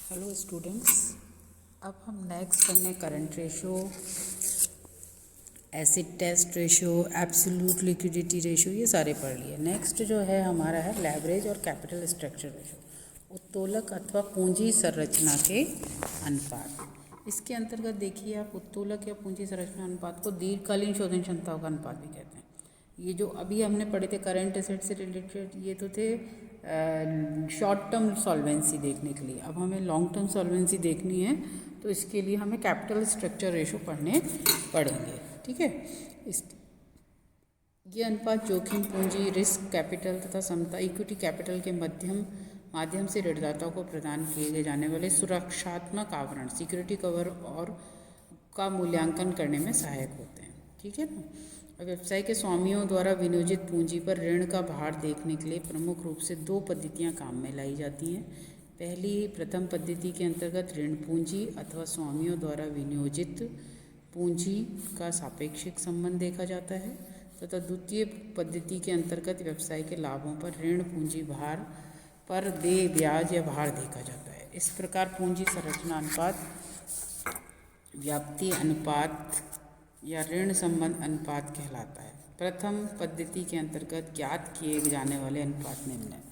Hello students, अब हम next करने current ratio, acid test ratio, absolute liquidity ratio, ये सारे पढ़ लिए। नेक्स्ट जो है हमारा है लेवरेज और कैपिटल स्ट्रक्चर रेशो, उत्तोलक अथवा पूंजी संरचना के अनुपात। इसके अंतर्गत देखिए आप उत्तोलक या पूंजी संरचना अनुपात को दीर्घकालीन शोधन क्षमताओं का अनुपात भी कहते हैं। ये जो अभी हमने पढ़े थे करंट एसेट से रिलेटेड, ये तो थे शॉर्ट टर्म सॉल्वेंसी देखने के लिए। अब हमें लॉन्ग टर्म सॉल्वेंसी देखनी है, तो इसके लिए हमें कैपिटल स्ट्रक्चर रेशो पढ़ने पड़ेंगे। ठीक है, इस ये अनुपात जोखिम पूंजी, रिस्क कैपिटल तथा समता इक्विटी कैपिटल के माध्यम से ऋणदाताओं को प्रदान किए जाने वाले सुरक्षात्मक आवरण सिक्योरिटी कवर और का मूल्यांकन करने में सहायक होते हैं। ठीक है ना। व्यवसाय के स्वामियों द्वारा विनियोजित पूंजी पर ऋण का भार देखने के लिए प्रमुख रूप से दो पद्धतियां काम में लाई जाती हैं। प्रथम पद्धति के अंतर्गत ऋण पूंजी अथवा स्वामियों द्वारा विनियोजित पूंजी का सापेक्षिक संबंध देखा जाता है तथा द्वितीय पद्धति के अंतर्गत व्यवसाय के लाभों पर ऋण पूंजी भार पर देय ब्याज या भार देखा जाता है। इस प्रकार पूंजी संरचना अनुपात, व्याप्ति अनुपात या ऋण संबंध अनुपात कहलाता है। प्रथम पद्धति के अंतर्गत ज्ञात किए जाने वाले अनुपात निम्न हैं: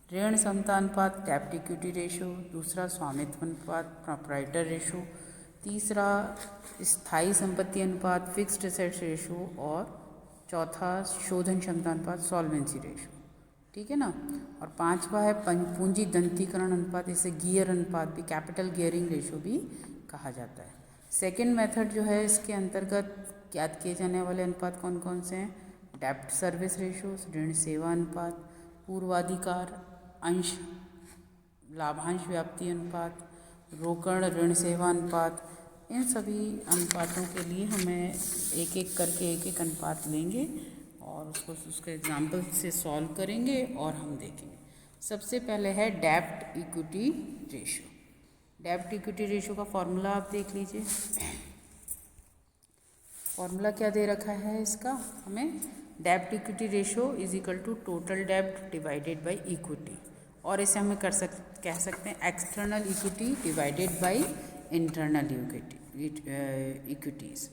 ऋण समता अनुपात डेब्ट इक्विटी रेशो, दूसरा स्वामित्व अनुपात प्रोप्राइटर रेशो, तीसरा स्थायी संपत्ति अनुपात फिक्स्ड एसेट्स रेशो और चौथा शोधन क्षमता अनुपात सॉल्वेंसी रेशो। ठीक है ना। और पांचवा है पूंजी दंतीकरण अनुपात, इसे गियर अनुपात भी, कैपिटल गियरिंग रेशो भी कहा जाता है। सेकेंड मेथड जो है, इसके अंतर्गत ज्ञात किए जाने वाले अनुपात कौन कौन से हैं: डेब्ट सर्विस रेशो, ऋण सेवा अनुपात, पूर्वाधिकार अंश लाभांश व्याप्ति अनुपात, रोकड़ ऋण सेवा अनुपात। इन सभी अनुपातों के लिए हमें एक एक करके एक एक अनुपात लेंगे और उसके एग्जाम्पल से सॉल्व करेंगे और हम देखेंगे। सबसे पहले है डेब्ट इक्विटी रेशो। डेब्ट इक्विटी रेशो का फॉर्मूला आप देख लीजिए। फॉर्मूला क्या दे रखा है इसका हमें: डेब्ट equity ratio is equal to total डेब्ट डिवाइडेड बाय इक्विटी, और इसे हमें कह सकते हैं external equity divided by internal equities.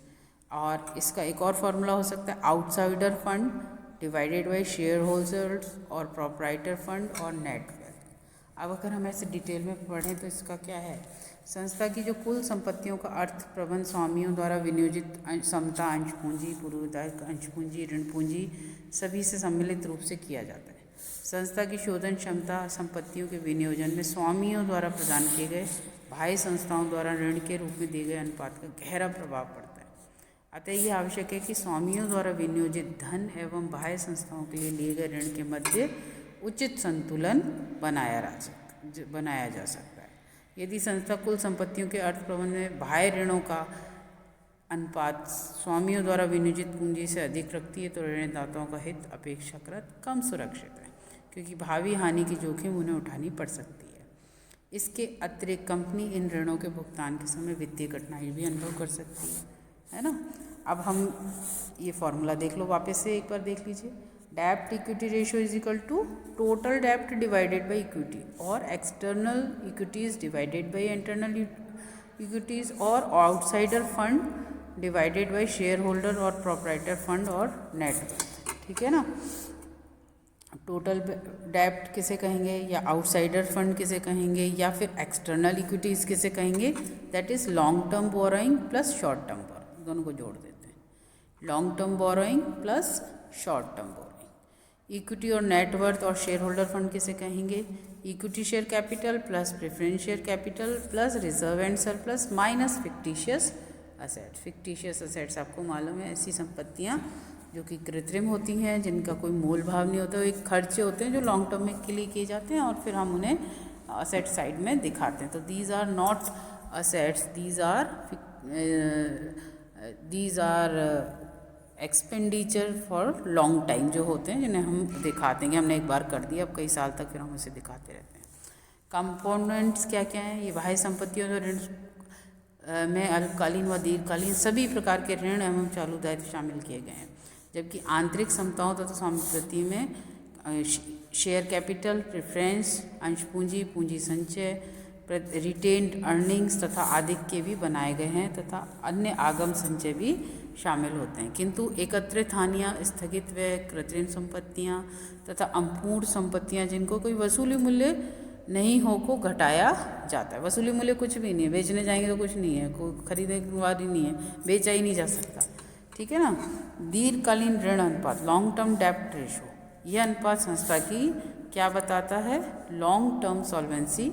और इसका एक और फॉर्मूला हो सकता है outsider fund divided by share holders और प्रोप्राइटर फंड और नेट वेल्थ। अब अगर हम ऐसे डिटेल में पढ़ें तो इसका क्या है: संस्था की जो कुल संपत्तियों का अर्थ प्रबंध स्वामियों द्वारा विनियोजित समता अंश पूंजी, पूर्वदायी अंश पूंजी, ऋण पूंजी सभी से सम्मिलित रूप से किया जाता है। संस्था की शोधन क्षमता संपत्तियों के विनियोजन में स्वामियों द्वारा प्रदान किए गए बाह्य संस्थाओं द्वारा ऋण के रूप में दिए गए अनुपात का गहरा प्रभाव पड़ता है। अतः यह आवश्यक है कि स्वामियों द्वारा विनियोजित धन एवं बाह्य संस्थाओं के लिए लिए गए ऋण के मध्य उचित संतुलन बनाया जा सकता है। यदि संस्था कुल संपत्तियों के अर्थ प्रबंध में बाह्य ऋणों का अनुपात स्वामियों द्वारा विनियोजित पूंजी से अधिक रखती है तो ऋणदाताओं का हित अपेक्षाकृत कम सुरक्षित है, क्योंकि भावी हानि की जोखिम उन्हें उठानी पड़ सकती है। इसके अतिरिक्त कंपनी इन ऋणों के भुगतान के समय वित्तीय कठिनाई भी अनुभव कर सकती है ना। अब हम ये फॉर्मूला देख लो, वापस से एक बार देख लीजिए। डेब्ट equity ratio is equal to total डेब्ट डिवाइडेड बाय इक्विटी और external equities divided by internal equities और outsider fund divided by share holder और प्रोप्राइटर फंड और नेट वर्थ। ठीक है ना। टोटल डेब्ट किसे कहेंगे, या आउटसाइडर फंड किसे कहेंगे, या फिर एक्सटर्नल इक्विटीज किसे कहेंगे, that is long term borrowing plus short term borrowing, दोनों को जोड़ देते हैं। Long term borrowing plus short term borrowing. Equity और नेटवर्थ और शेयर होल्डर फंड किसे कहेंगे, equity share capital plus preference share capital plus reserve and surplus minus fictitious asset. Fictitious assets आपको मालूम है, ऐसी संपत्तियां जो कि कृत्रिम होती हैं, जिनका कोई मोल भाव नहीं होता, एक खर्चे होते हैं जो लॉन्ग टर्म में के लिए किए जाते हैं और फिर हम उन्हें असेट साइड में दिखाते हैं। तो these are not assets, these are expenditure for long time जो होते हैं, जिन्हें हम दिखाते हैं कि हमने एक बार कर दिया, अब कई साल तक फिर हम उसे दिखाते रहते हैं। कंपोनेंट्स क्या क्या हैं, ये बाह्य संपत्तियों और ऋण में अल्पकालीन व दीर्घकालीन सभी प्रकार के ऋण एवं चालू दायित्व शामिल किए गए हैं, जबकि आंतरिक समताओं तथा संपत्ति में शेयर कैपिटल, प्रेफरेंस, अंश पूंजी, पूंजी संचय, रिटेन्ड अर्निंग्स तथा आदिक के भी बनाए गए हैं तथा अन्य आगम संचय भी शामिल होते हैं, किंतु एकत्रित हानियाँ, स्थगित व्यय, कृत्रिम संपत्तियाँ तथा अपूर्ण संपत्तियाँ जिनको कोई वसूली मूल्य नहीं हो को घटाया जाता है। वसूली मूल्य कुछ भी नहीं है, बेचने जाएंगे तो कुछ नहीं है, कोई खरीदने वाली नहीं है, बेचा ही नहीं जा सकता, ठीक है ना। दीर्घकालीन ऋण अनुपात, लॉन्ग टर्म डेब्ट रेशो, यह अनुपात संस्था की क्या बताता है, लॉन्ग टर्म सॉल्वेंसी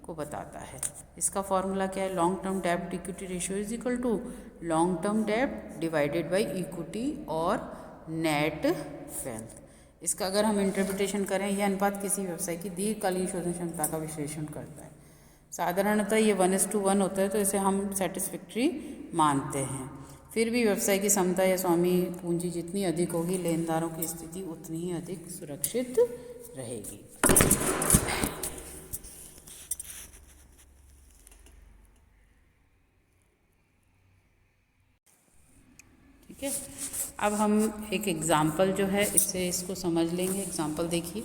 को बताता है। इसका फॉर्मूला क्या है, लॉन्ग टर्म डेब्ट equity ratio is equal to long term डेब्ट डिवाइडेड बाय इक्विटी और नेट वेल्थ। इसका अगर हम इंटरप्रिटेशन करें, यह अनुपात किसी व्यवसाय की दीर्घकालीन शोधन क्षमता का विश्लेषण करता है। साधारणतः ये 1:1 होता है, तो इसे हम सेटिस्फैक्ट्री मानते हैं। फिर भी व्यवसाय की क्षमता या स्वामी पूंजी जितनी अधिक होगी, लेनदारों की स्थिति उतनी ही अधिक सुरक्षित रहेगी। ठीक है, अब हम एक एग्जाम्पल जो है इससे इसको समझ लेंगे। एग्जाम्पल देखिए,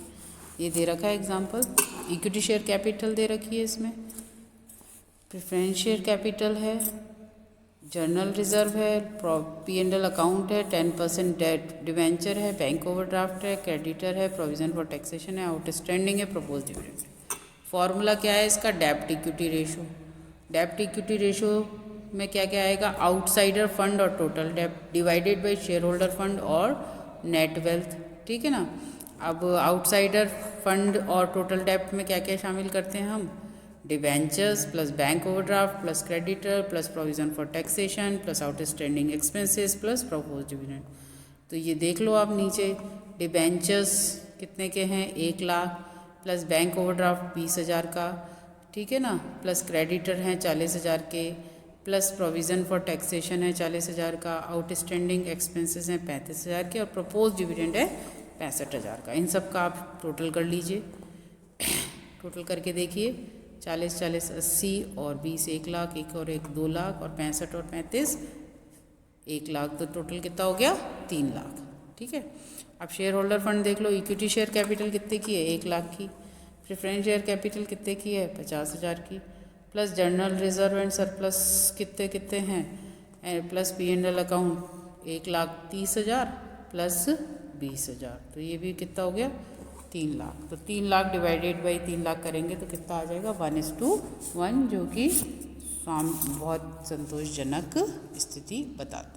ये दे रखा है एग्जाम्पल, इक्विटी शेयर कैपिटल दे रखी है, इसमें प्रेफरेंस शेयर कैपिटल है, जर्नल रिजर्व है, P&L अकाउंट है, 10% डेट डिवेंचर है, बैंक ओवरड्राफ्ट है, क्रेडिटर है, प्रोविजन फॉर टैक्सेशन है, आउटस्टैंडिंग है, प्रपोज डिविडेंड। फॉर्मूला क्या है इसका, डेब्ट इक्विटी रेशो। डेब्ट इक्विटी रेशो में क्या क्या आएगा, आउटसाइडर फंड और टोटल डेब्ट divided by share holder fund और नेट वेल्थ, ठीक है ना। अब आउटसाइडर फंड और टोटल डेब्ट में क्या क्या शामिल करते हैं हम, debentures plus bank overdraft plus creditor plus provision for taxation plus outstanding expenses plus propose dividend. तो ये देख लो आप नीचे, डिवेंचर्स कितने के हैं, 1 लाख, प्लस बैंक ओवरड्राफ्ट 20,000 का, ठीक है ना, प्लस क्रेडिटर हैं 40,000 के, प्लस प्रोविज़न फॉर टैक्सेशन है 40,000 का, आउटस्टैंडिंग एक्सपेंसेस हैं 35,000 के और प्रपोज डिविडेंड है 65,000 का। इन सब का आप टोटल कर लीजिए, टोटल करके देखिए, 40 40 80 और 20 1 लाख, एक और एक 2 लाख और 65 और 35 1 लाख, तो टोटल कितना हो गया 3 लाख, ठीक है। अब शेयर होल्डर फंड देख लो, इक्विटी शेयर कैपिटल कितने की है, 1 लाख की, प्रेफरेंस शेयर कैपिटल कितने की है, 50,000 की, plus journal reserve and surplus कितने कितने हैं, प्लस P&L अकाउंट 1,30,000 प्लस 20,000, तो ये भी कितना हो गया 3 लाख। तो 3 लाख डिवाइडेड बाई 3 लाख करेंगे तो कितना आ जाएगा 1:1, जो कि बहुत संतोषजनक स्थिति बताता है।